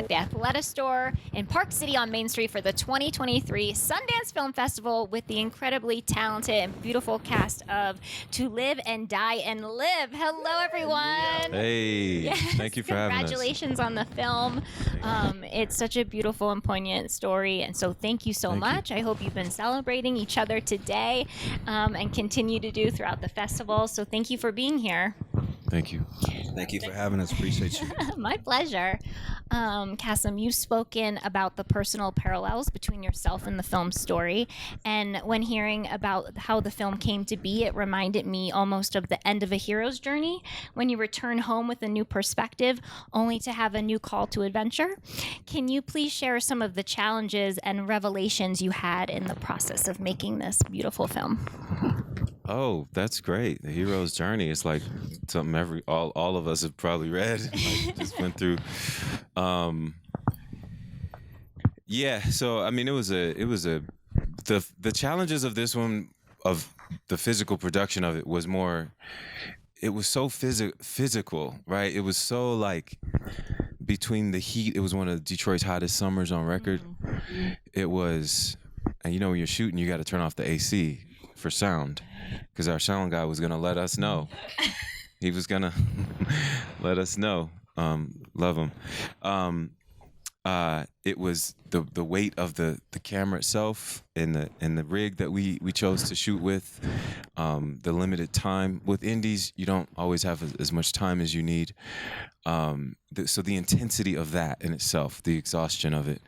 at the Athleta store in Park City on Main Street for the 2023 Sundance Film Festival with the incredibly talented and beautiful cast of To Live and Die and Live. Hello, everyone. Hey, yes, thank you for having us. Congratulations on the film. It's such a beautiful and poignant story, and so thank you so much. I hope you've been celebrating each other today and continue to do throughout the festival. So thank you for being here. Thank you. Thank you for having us. Appreciate you. My pleasure. Kasim, you've spoken about the personal parallels between yourself and the film story. And when hearing about how the film came to be, it reminded me almost of the end of a hero's journey, when you return home with a new perspective, only to have a new call to adventure. Can you please share some of the challenges and revelations you had in the process of making this beautiful film? Oh, that's great. The hero's journey. It's like something all of us have probably read, like just went through. Yeah. So I mean, the challenges of this one, of the physical production of it, was more. It was so physical, right? It was so like between the heat. It was one of Detroit's hottest summers on record. Mm-hmm. It was, and when you're shooting, you got to turn off the AC for sound, because our sound guy was gonna let us know. He was gonna let us know. Love him. It was the weight of the camera itself and the rig that we chose to shoot with. The limited time with indies, you don't always have as much time as you need. So the intensity of that in itself, the exhaustion of it.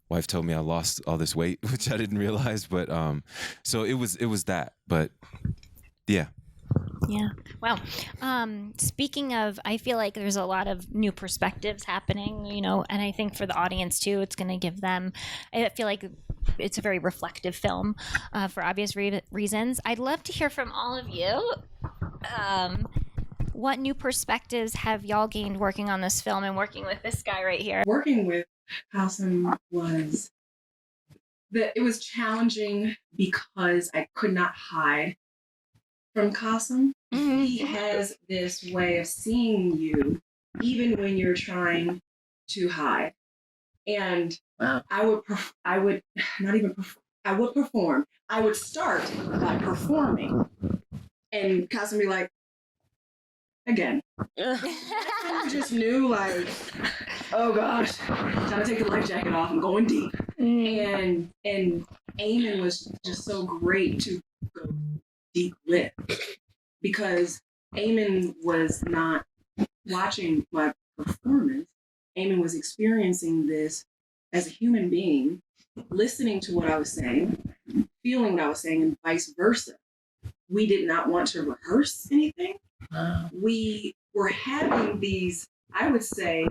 Wife told me I lost all this weight, which I didn't realize, but so it was that. But yeah. Yeah. Wow. Speaking of, I feel like there's a lot of new perspectives happening, and I think for the audience too, it's going to give them, I feel like it's a very reflective film for obvious reasons. I'd love to hear from all of you. What new perspectives have y'all gained working on this film and working with this guy right here? Working with Kasim was it was challenging because I could not hide from Kasim. Mm-hmm. He has this way of seeing you even when you're trying to hide. And wow. I would perform. I would start by performing. And Kasim would be like, again. I just knew, like, oh gosh, trying to take the life jacket off. I'm going deep. And Amin was just so great to go deep with, because Amin was not watching my performance. Amin was experiencing this as a human being, listening to what I was saying, feeling what I was saying, and vice versa. We did not want to rehearse anything. We were having these, I would say,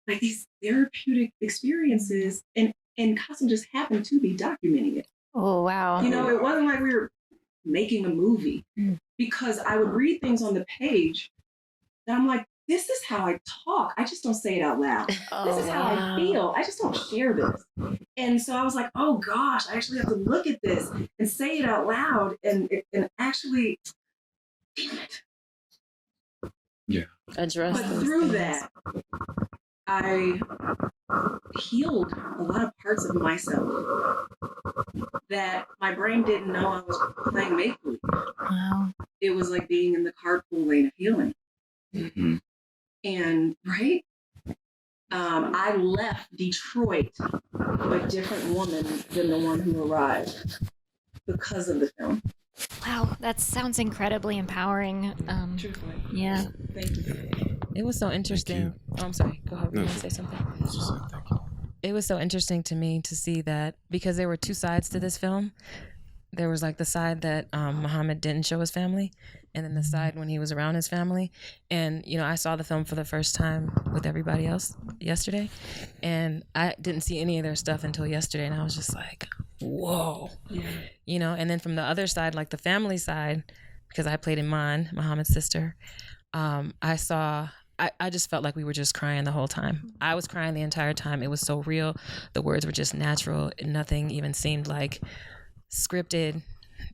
like these therapeutic experiences, and Kasim just happened to be documenting it. Oh, wow. It wasn't like we were making a movie, because I would read things on the page that I'm like, this is how I talk. I just don't say it out loud. This is how I feel. I just don't share this. And so I was like, oh gosh, I actually have to look at this and say it out loud and actually, damn it. Yeah. Address. But through that, I healed a lot of parts of myself that my brain didn't know I was playing make-believe. Wow. It was like being in the carpool lane of healing. Mm-hmm. And I left Detroit a different woman than the one who arrived because of the film. Wow, that sounds incredibly empowering. Truthfully. Yeah. Thank you. It was so interesting. Oh, I'm sorry. Go ahead. You want to say something? Thank you. It was so interesting to me to see that, because there were two sides to this film. There was like the side that Muhammad didn't show his family, and then the side when he was around his family. And, I saw the film for the first time with everybody else yesterday, and I didn't see any of their stuff until yesterday, and I was just like, whoa. Yeah. And then from the other side, like the family side, because I played Iman, Muhammad's sister, I just felt like we were just crying the whole time. I was crying the entire time. It was so real. The words were just natural. Nothing even seemed like scripted.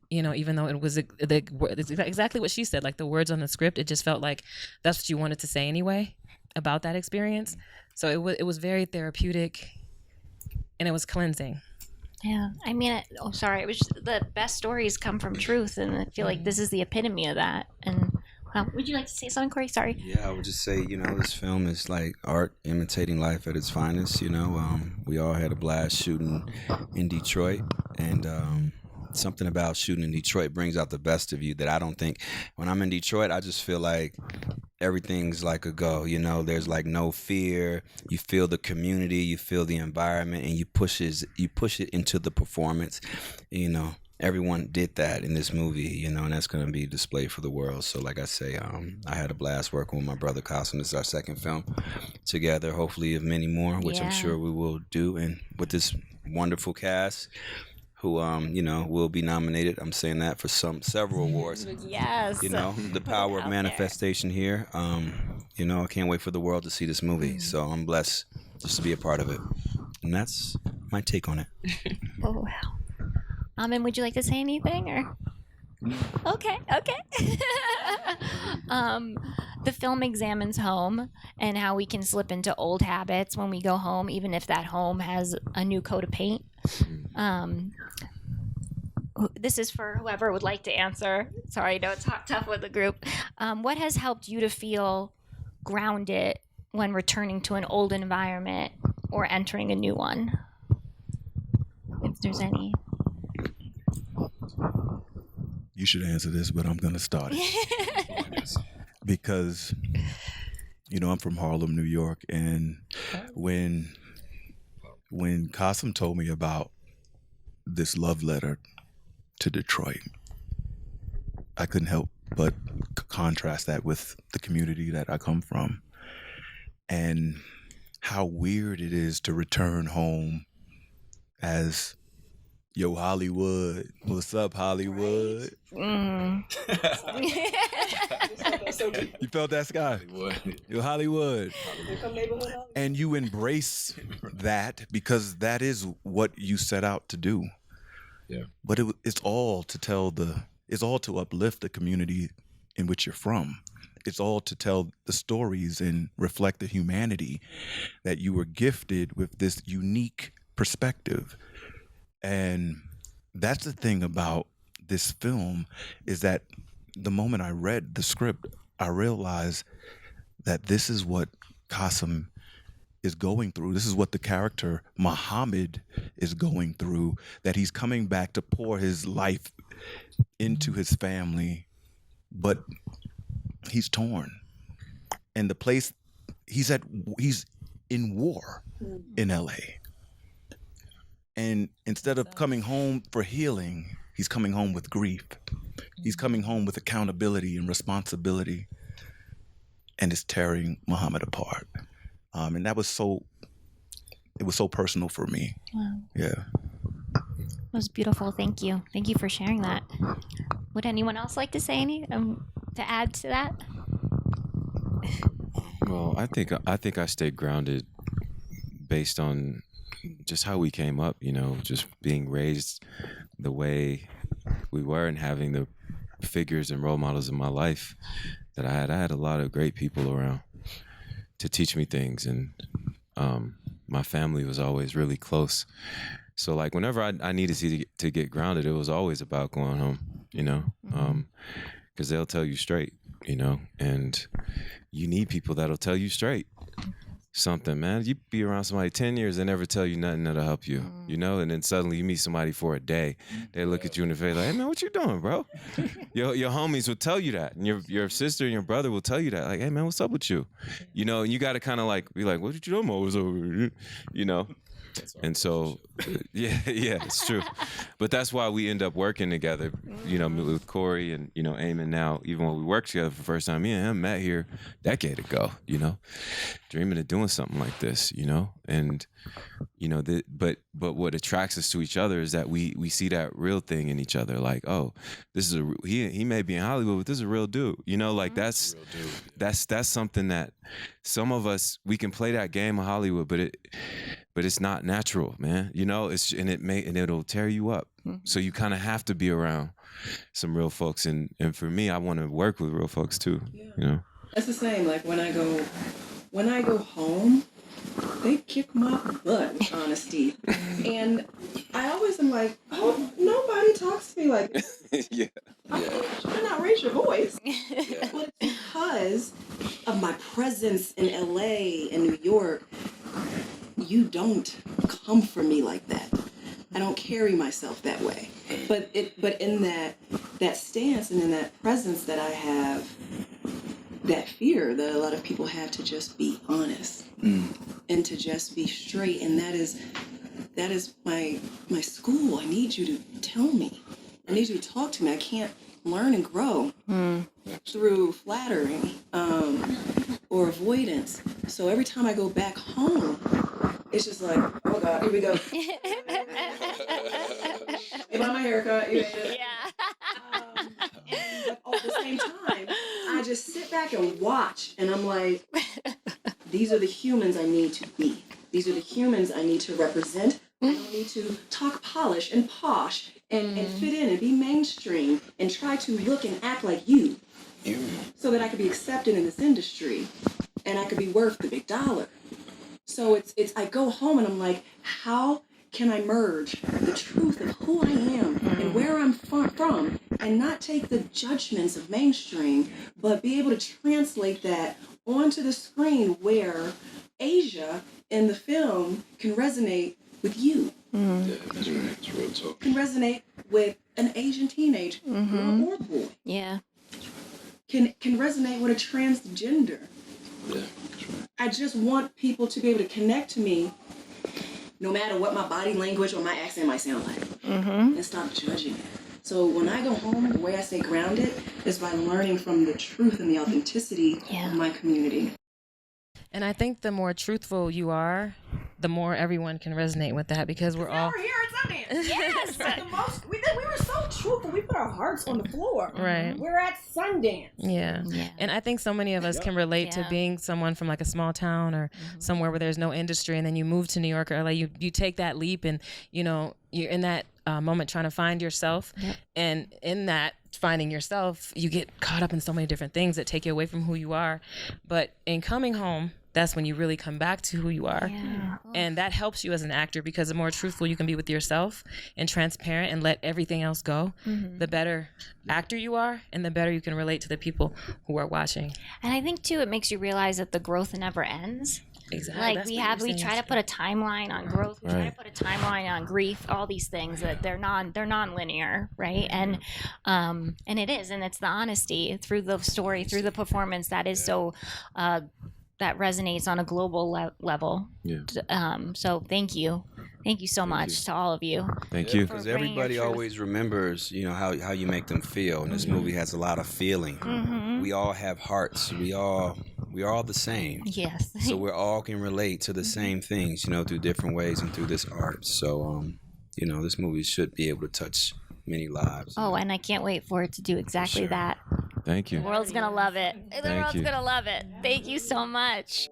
You know, even though it was it's exactly what she said, like the words on the script, it just felt like that's what you wanted to say anyway about that experience. So it was very therapeutic, and it was cleansing. Yeah, I mean, sorry. It was just, the best stories come from truth, and I feel like this is the epitome of that. And would you like to say something, Cory? Sorry. Yeah, I would just say, this film is like art imitating life at its finest. We all had a blast shooting in Detroit, and something about shooting in Detroit brings out the best of you that I don't think. When I'm in Detroit, I just feel like everything's like a go. There's like no fear. You feel the community, you feel the environment, and you push it into the performance. Everyone did that in this movie, and that's going to be displayed for the world. So like I say, I had a blast working with my brother Qasim. This is our second film together, hopefully of many more, which I'm sure we will do. And with this wonderful cast who, will be nominated. I'm saying that for several awards. Yes. The power of manifestation here. I can't wait for the world to see this movie. So I'm blessed just to be a part of it. And that's my take on it. Oh, wow. Amin, would you like to say anything, or? Okay. The film examines home and how we can slip into old habits when we go home, even if that home has a new coat of paint. This is for whoever would like to answer. Sorry, I know it's tough with the group. What has helped you to feel grounded when returning to an old environment or entering a new one? If there's any. You should answer this, but I'm going to start it. Because, I'm from Harlem, New York, and when Qasim told me about this love letter to Detroit, I couldn't help but contrast that with the community that I come from and how weird it is to return home as Yo, Hollywood. What's up, Hollywood? Mm. You felt that, Skye? Yo, Hollywood. And you embrace that because that is what you set out to do. Yeah. But it's all to it's all to uplift the community in which you're from. It's all to tell the stories and reflect the humanity that you were gifted with this unique perspective. And that's the thing about this film is that the moment I read the script, I realized that this is what Qasim is going through. This is what the character Muhammad is going through, that he's coming back to pour his life into his family, but he's torn. And the place he's in war in LA. And instead of coming home for healing, he's coming home with grief. He's coming home with accountability and responsibility. And it's tearing Muhammad apart. And it was so personal for me. Wow. Yeah. It was beautiful. Thank you. Thank you for sharing that. Would anyone else like to say anything to add to that? Well, I think I stayed grounded based on just how we came up, just being raised the way we were and having the figures and role models in my life that I had. I had a lot of great people around to teach me things, and my family was always really close. So like whenever I needed to get grounded, it was always about going home, because they'll tell you straight, and you need people that'll tell you straight something, man. You be around somebody 10 years, they never tell you nothing that'll help you, and then suddenly you meet somebody for a day, they look at you in the face like, hey man, what you doing, bro? your homies will tell you that, and your sister and your brother will tell you that, like, hey man, what's up with you? And you got to kind of like be like, what did you do? I'm always over here, And so, yeah, it's true. But that's why we end up working together, with Cory and, Amin now, even when we worked together for the first time, me and him met here a decade ago, dreaming of doing something like this, and, but what attracts us to each other is that we see that real thing in each other. Like, oh, this is he may be in Hollywood, but this is a real dude, like that's something that some of us, we can play that game of Hollywood, but it's not natural, man. You know, and it'll tear you up. So you kind of have to be around some real folks, and for me, I want to work with real folks too. You know, It's the same. Like when I go home, they kick my butt with honesty, and I always am like, oh, nobody talks to me like this. yeah. Should not raise your voice. But because of my presence in LA and New York, you don't come for me like that. I don't carry myself that way. But in that stance and in that presence that I have, that fear that a lot of people have to just be honest and to just be straight, and that is my school. I need you to tell me. I need you to talk to me. I can't learn and grow through flattery or avoidance. So every time I go back home, it's just like, oh God, here we go. You buy my haircut, you ate it. But at the same time, I just sit back and watch, and I'm like, these are the humans I need to be. These are the humans I need to represent. I don't need to talk polish and posh and fit in and be mainstream and try to look and act like you so that I could be accepted in this industry and I could be worth the big dollar. So it's I go home and I'm like, how can I merge the truth of who I am and where I'm from and not take the judgments of mainstream, but be able to translate that onto the screen where Asia in the film can resonate with you. Yeah, that's right. It's real talk. Can resonate with an Asian teenage girl or boy. Yeah. Can resonate with a transgender. Yeah, that's right. I just want people to be able to connect to me no matter what my body language or my accent might sound like. And stop judging it. So when I go home, the way I stay grounded is by learning from the truth and the authenticity of my community. And I think the more truthful you are, the more everyone can resonate with that, because we're all We're here at Sundance. Yes. The most, we were so truthful. We put our hearts on the floor. right. We're at Sundance. Yeah. Yeah. And I think so many of us can relate to Yeah. being someone from like a small town or somewhere where there's no industry, and then you move to New York or LA, you take that leap, and you know, you're in that moment trying to find yourself. And in that finding yourself, you get caught up in so many different things that take you away from who you are. But in coming home, that's when you really come back to who you are. Yeah. And that helps you as an actor, because the more truthful you can be with yourself and transparent and let everything else go, the better actor you are, and the better you can relate to the people who are watching. And I think too, it makes you realize that the growth never ends. Exactly. Like That's we what have, you're we saying. try to put a timeline on growth. We try to Right. put a timeline on grief. All these things that they're non-linear, right? And it is, and it's the honesty through the story, through the performance that is so. That resonates on a global level. Yeah. So thank you so much to all of you. Thank you. Because For bringing your everybody truth. always remembers, you know, how you make them feel. And this movie has a lot of feeling. We all have hearts. We are all the same. Yes. So we all can relate to the same things, you know, through different ways and through this art. So, you know, this movie should be able to touch many lives. Oh, and I can't wait for it to do exactly Sure. that. Thank you. The world's gonna love it. The Thank world's you. gonna love it. Thank you so much.